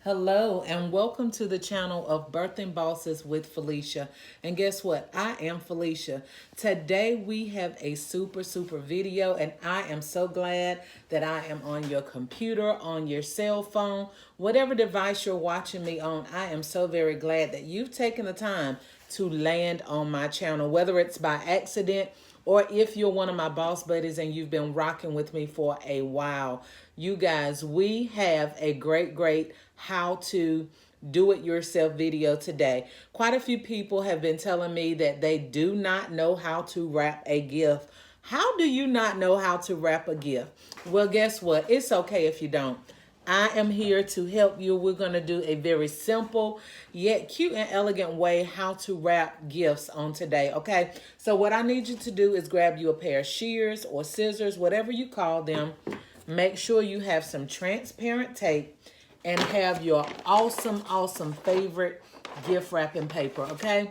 Hello and welcome to the channel of Birthing Bosses with Felicia. And guess what? I am Felicia. Today we have a super video, and I am so glad that I am on your computer, on your cell phone, whatever device you're watching me on. I am so very glad that you've taken the time to land on my channel, whether it's by accident or if you're one of my boss buddies and you've been rocking with me for a while. You guys, we have a great how to do it yourself video today. Quite a few people have been telling me that they do not know how to wrap a gift. How do you not know how to wrap a gift? Well, guess what? It's okay if you don't. I am here to help you. We're going to do a very simple yet cute and elegant way how to wrap gifts on today, okay? So what I need you to do is grab you a pair of shears or scissors, whatever you call them. Make sure you have some transparent tape and have your awesome favorite gift wrapping paper, okay?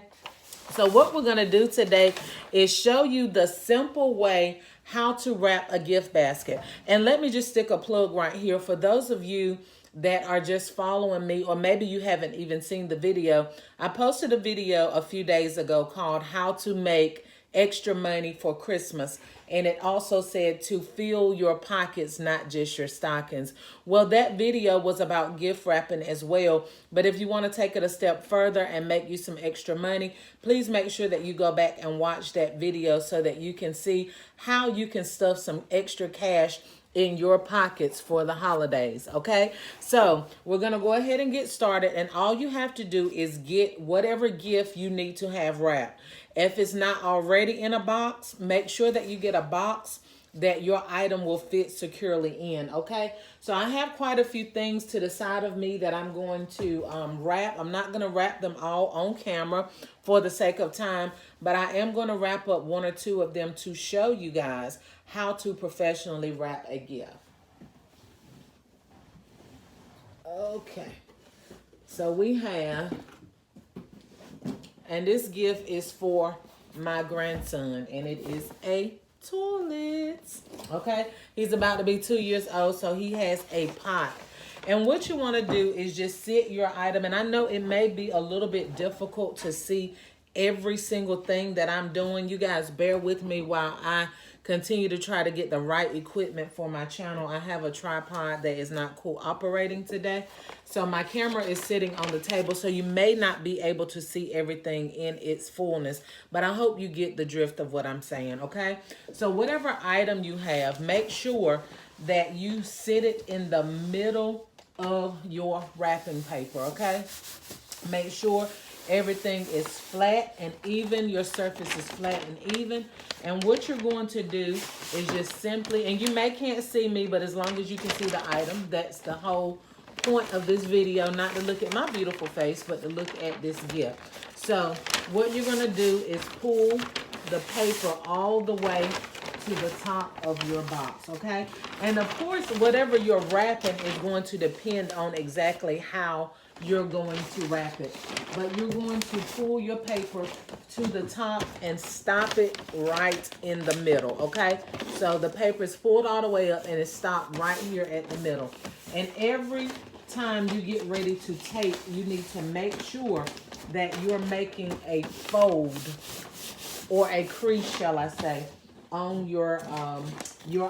So what we're going to do today is show you the simple way how to wrap a gift basket. And let me just stick a plug right here. For those of you that are just following me, or maybe you haven't even seen the video, I posted a video a few days ago called How to Make Extra Money for Christmas. And it also said to fill your pockets, not just your stockings. Well, that video was about gift wrapping as well. But if you want to take it a step further and make you some extra money, please make sure that you go back and watch that video so that you can see how you can stuff some extra cash in your pockets for the holidays, okay? So we're gonna go ahead and get started, and all you have to do is get whatever gift you need to have wrapped. If it's not already in a box, make sure that you get a box that your item will fit securely in, okay? So I have quite a few things to the side of me that I'm going to wrap. I'm not gonna wrap them all on camera for the sake of time, but I am gonna wrap up one or two of them to show you guys how to professionally wrap a gift. Okay, so we have, and this gift is for my grandson, and it is a toilet. Okay, he's about to be 2 years old, so he has a pot. And what you want to do is just sit your item, and I know it may be a little bit difficult to see every single thing that I'm doing. You guys bear with me while I continue to try to get the right equipment for my channel. I have a tripod that is not cooperating today, so my camera is sitting on the table, so you may not be able to see everything in its fullness, but I hope you get the drift of what I'm saying, okay? So whatever item you have, make sure that you sit it in the middle of your wrapping paper, okay? Make sure everything is flat and even. Your surface is flat and even. And what you're going to do is just simply, and you may can't see me, but as long as you can see the item, that's the whole point of this video, not to look at my beautiful face, but to look at this gift. So what you're going to do is pull the paper all the way to the top of your box, okay? And of course, whatever you're wrapping is going to depend on exactly how you're going to wrap it. But you're going to pull your paper to the top and stop it right in the middle, okay? So the paper is pulled all the way up and it's stopped right here at the middle. And every time you get ready to tape, you need to make sure that you're making a fold or a crease, shall I say, on your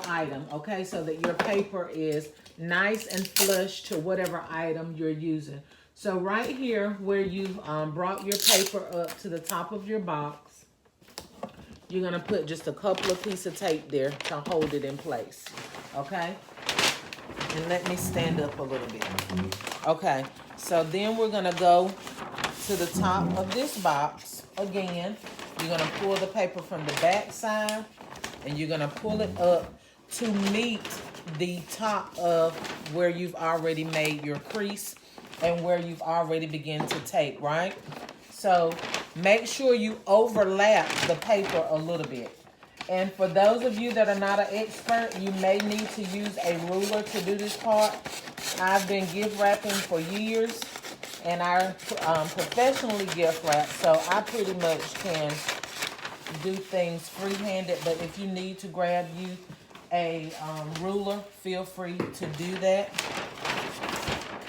item, okay? So that your paper is nice and flush to whatever item you're using. So right here where you've brought your paper up to the top of your box, you're gonna put just a couple of pieces of tape there to hold it in place, okay? And let me stand up a little bit. Okay, so then we're gonna go to the top of this box again. You're gonna pull the paper from the back side and you're gonna pull it up to meet the top of where you've already made your crease and where you've already begun to tape, right? So make sure you overlap the paper a little bit. And for those of you that are not an expert, you may need to use a ruler to do this part. I've been gift wrapping for years, and I professionally gift wrap, so I pretty much can do things free-handed. But if you need to grab you a ruler, feel free to do that.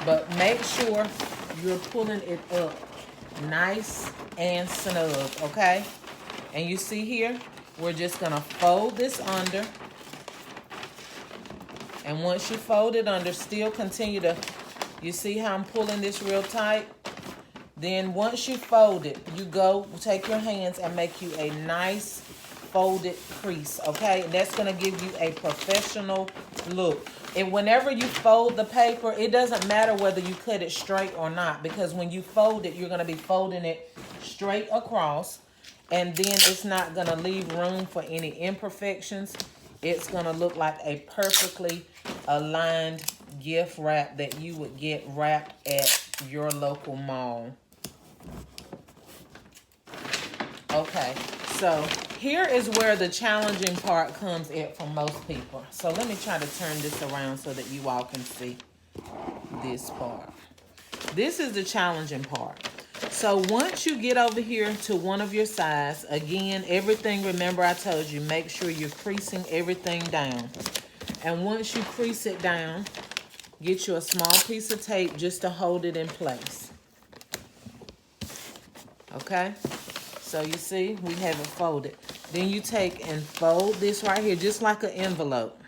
But make sure you're pulling it up nice and snug, okay? And you see here, we're just gonna fold this under. And once you fold it under, still continue to, you see how I'm pulling this real tight? Then once you fold it, you go take your hands and make you a nice folded crease, okay? And that's gonna give you a professional look. And whenever you fold the paper, it doesn't matter whether you cut it straight or not, because when you fold it, you're gonna be folding it straight across, and then it's not gonna leave room for any imperfections. It's gonna look like a perfectly aligned gift wrap that you would get wrapped at your local mall. Okay, so here is where the challenging part comes in for most people. So let me try to turn this around so that you all can see this part. This is the challenging part. So once you get over here to one of your sides, again, everything, remember I told you, make sure you're creasing everything down. And once you crease it down, get you a small piece of tape just to hold it in place. Okay? So you see, we have it folded. Then you take and fold this right here, just like an envelope.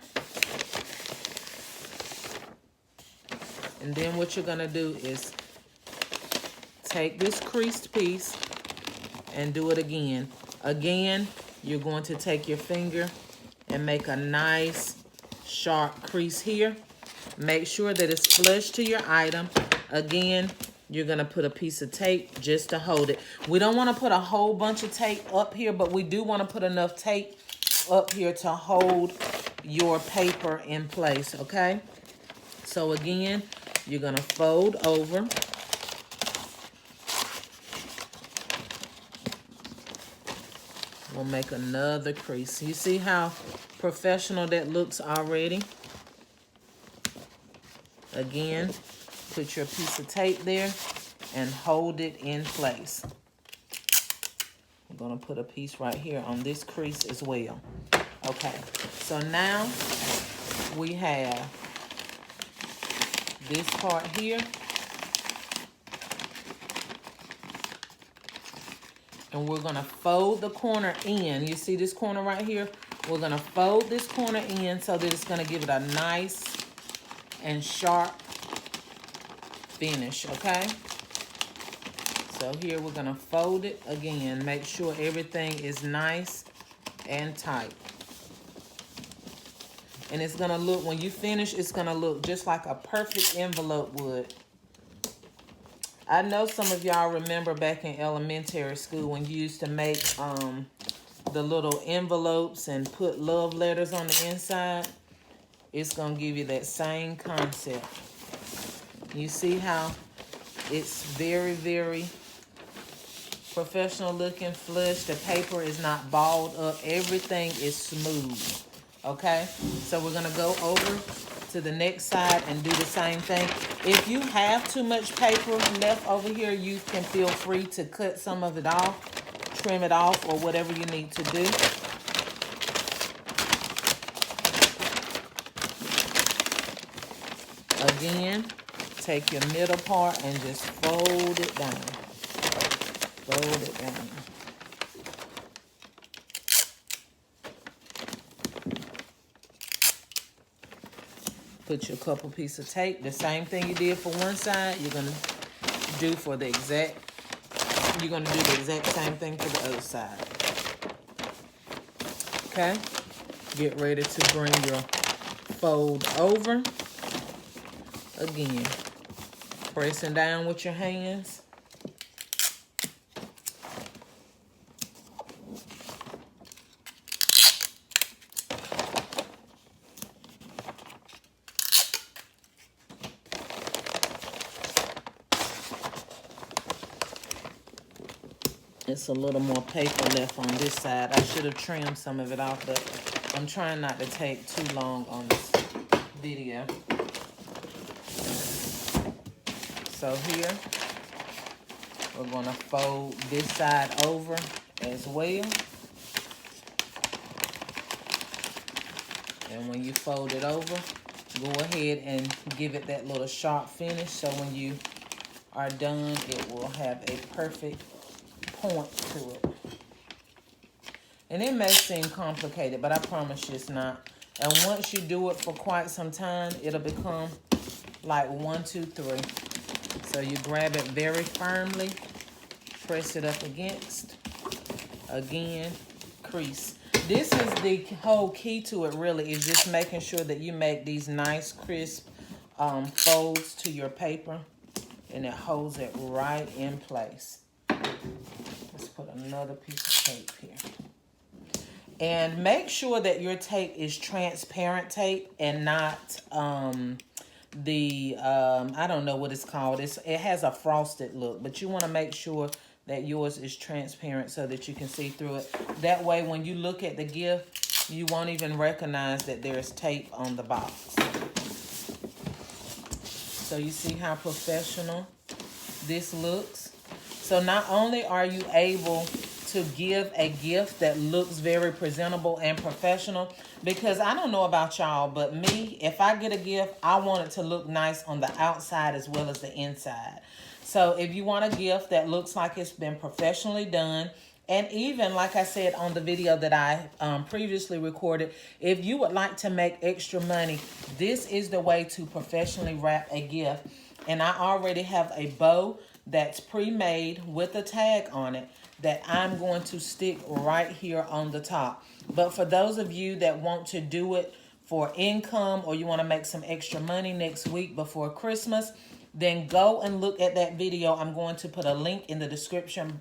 And then what you're gonna do is take this creased piece and do it again. Again, you're going to take your finger and make a nice sharp crease here. Make sure that it's flush to your item. Again, you're gonna put a piece of tape just to hold it. We don't wanna put a whole bunch of tape up here, but we do wanna put enough tape up here to hold your paper in place, okay? So again, you're gonna fold over. We'll make another crease. You see how professional that looks already? Again, put your piece of tape there and hold it in place. I'm gonna put a piece right here on this crease as well. Okay, so now we have this part here. And we're gonna fold the corner in. You see this corner right here? We're gonna fold this corner in so that it's gonna give it a nice and sharp finish, okay? So here we're gonna fold it again. Make sure everything is nice and tight. And it's gonna look, when you finish, it's gonna look just like a perfect envelope would. I know some of y'all remember back in elementary school when you used to make the little envelopes and put love letters on the inside. It's gonna give you that same concept. You see how it's very, very professional looking, flush. The paper is not balled up. Everything is smooth, okay? So we're gonna go over to the next side and do the same thing. If you have too much paper left over here, you can feel free to cut some of it off, trim it off, or whatever you need to do. Again, take your middle part and just fold it down. Fold it down. Put your couple pieces of tape. The same thing you did for one side, you're gonna do for the exact, you're gonna do the exact same thing for the other side. Okay? Get ready to bring your fold over. Again, pressing down with your hands. It's a little more paper left on this side. I should have trimmed some of it off, but I'm trying not to take too long on this video. So here, we're gonna fold this side over as well. And when you fold it over, go ahead and give it that little sharp finish, so when you are done, it will have a perfect point to it. And it may seem complicated, but I promise you it's not. And once you do it for quite some time, it'll become like 1, 2, 3. So you grab it very firmly, press it up against, again, crease. This is the whole key to it, really, is just making sure that you make these nice crisp folds to your paper, and it holds it right in place. Let's put another piece of tape here. And make sure that your tape is transparent tape and not I don't know what it's called. It has a frosted look, but you want to make sure that yours is transparent so that you can see through it. That way, when you look at the gift, you won't even recognize that there's tape on the box. So you see how professional this looks? So not only are you able to give a gift that looks very presentable and professional, because I don't know about y'all, but me, if I get a gift, I want it to look nice on the outside as well as the inside. So if you want a gift that looks like it's been professionally done, and even like I said on the video that I previously recorded, if you would like to make extra money, this is the way to professionally wrap a gift. And I already have a bow that's pre-made with a tag on it that I'm going to stick right here on the top. But for those of you that want to do it for income, or you want to make some extra money next week before Christmas, then go and look at that video. I'm going to put a link in the description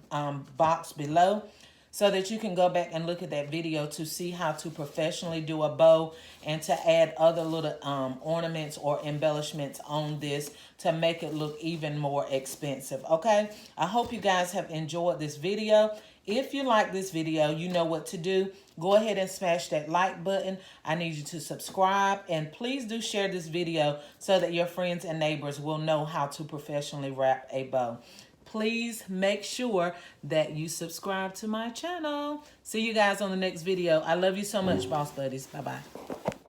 box below, so that you can go back and look at that video to see how to professionally do a bow and to add other little ornaments or embellishments on this to make it look even more expensive, okay? I hope you guys have enjoyed this video. If you like this video, you know what to do. Go ahead and smash that like button. I need you to subscribe, and please do share this video so that your friends and neighbors will know how to professionally wrap a bow. Please make sure that you subscribe to my channel. See you guys on the next video. I love you so much, Boss Buddies. Bye-bye.